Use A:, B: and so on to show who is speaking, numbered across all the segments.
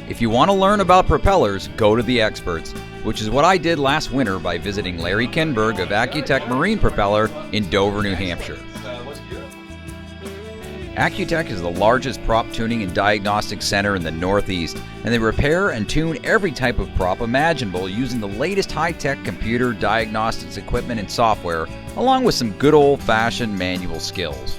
A: If you want to learn about propellers, go to the experts, which is what I did last winter by visiting Larry Kinberg of Accutech Marine Propeller in Dover, New Hampshire. Accutech is the largest prop tuning and diagnostic center in the Northeast, and they repair and tune every type of prop imaginable using the latest high-tech computer diagnostics equipment and software, along with some good old-fashioned manual skills.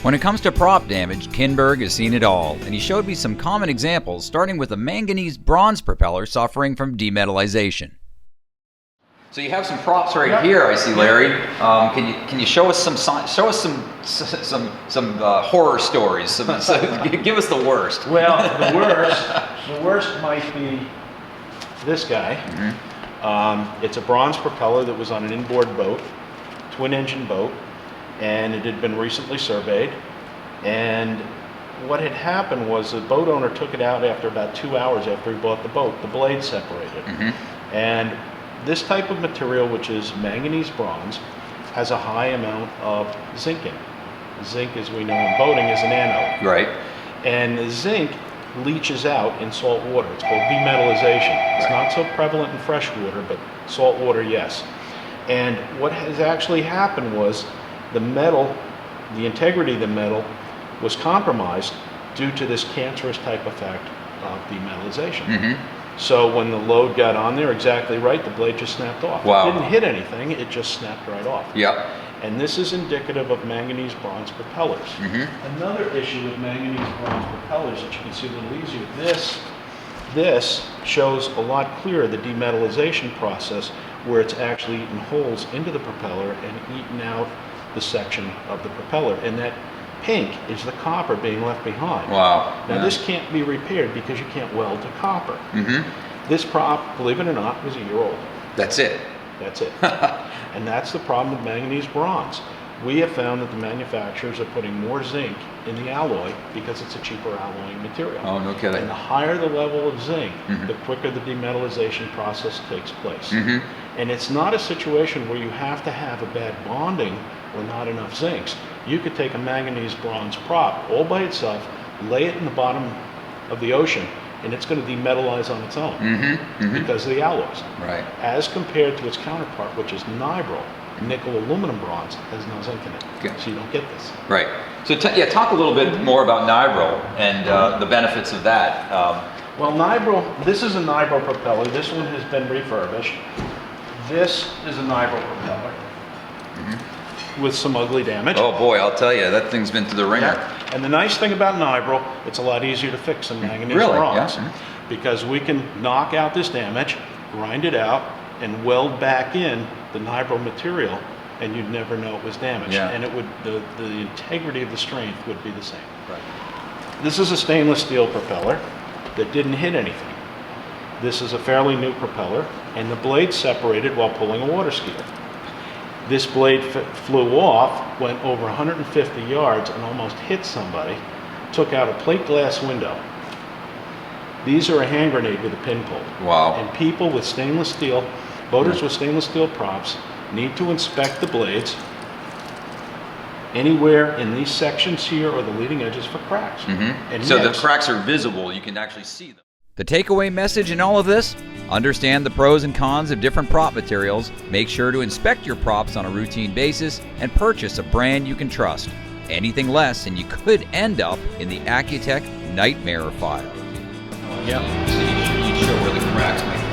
A: When it comes to prop damage, Kinberg has seen it all, and he showed me some common examples, starting with a manganese bronze propeller suffering from demetallization. So you have some props right here, I see, Larry. Can you show us some horror stories? Give us the worst.
B: Well, the worst might be this guy. Mm-hmm. It's a bronze propeller that was on an inboard boat, twin-engine boat, and it had been recently surveyed. And what had happened was the boat owner took it out after about 2 hours after he bought the boat. The blade separated. Mm-hmm. And this type of material, which is manganese bronze, has a high amount of zinc in it. Zinc, as we know in boating, is an anode.
A: Right.
B: And the zinc leaches out in salt water. It's called demetallization. It's not so prevalent in fresh water, but salt water, yes. And what has actually happened was the metal, the integrity of the metal was compromised due to this cancerous type effect of demetallization. Mm-hmm. So when the load got on there, exactly right, the blade just snapped off.
A: Wow.
B: It didn't hit anything, it just snapped right off.
A: Yep.
B: And this is indicative of manganese bronze propellers. Mm-hmm. Another issue with manganese bronze propellers that you can see a little easier, this shows a lot clearer the demetallization process where it's actually eaten holes into the propeller and eaten out the section of the propeller. And that pink is the copper being left behind.
A: Wow.
B: Now this can't be repaired because you can't weld to copper. Mm-hmm. This prop, believe it or not, was a year old.
A: That's it.
B: That's it. And that's the problem with manganese bronze. We have found that the manufacturers are putting more zinc in the alloy because it's a cheaper alloying material.
A: Oh, no kidding.
B: And the higher the level of zinc, mm-hmm. the quicker the demetallization process takes place. Mm-hmm. And it's not a situation where you have to have a bad bonding or not enough zincs. You could take a manganese bronze prop all by itself, lay it in the bottom of the ocean, and it's going to demetallize on its own mm-hmm. Mm-hmm. because of the alloys.
A: Right.
B: As compared to its counterpart, which is nibral, nickel aluminum bronze, has no zinc in it. Okay. So you don't get this.
A: Right. So talk a little bit more about nibral and the benefits of that.
B: Well, nibral, this is a nibral propeller. This one has been refurbished. This is a nibral propeller. Mm-hmm. With some ugly damage.
A: Oh boy, I'll tell you, that thing's been to the ringer.
B: Yeah. And the nice thing about nibral, it's a lot easier to fix than manganese bronze. Yeah. Because we can knock out this damage, grind it out, and weld back in the nibral material, and you'd never know it was damaged. Yeah. And it would the integrity of the strength would be the same.
A: Right.
B: This is a stainless steel propeller that didn't hit anything. This is a fairly new propeller, and the blade separated while pulling a water skier. This blade flew off, went over 150 yards and almost hit somebody, took out a plate glass window. These are a hand grenade with a pin pull.
A: Wow.
B: And people with stainless steel, boaters with stainless steel props, need to inspect the blades anywhere in these sections here or the leading edges for cracks.
A: Mm-hmm. And so the cracks are visible, you can actually see them. The takeaway message in all of this? Understand the pros and cons of different prop materials, make sure to inspect your props on a routine basis, and purchase a brand you can trust. Anything less and you could end up in the Accutech nightmare file.
B: Yeah.
A: So you show where the cracks might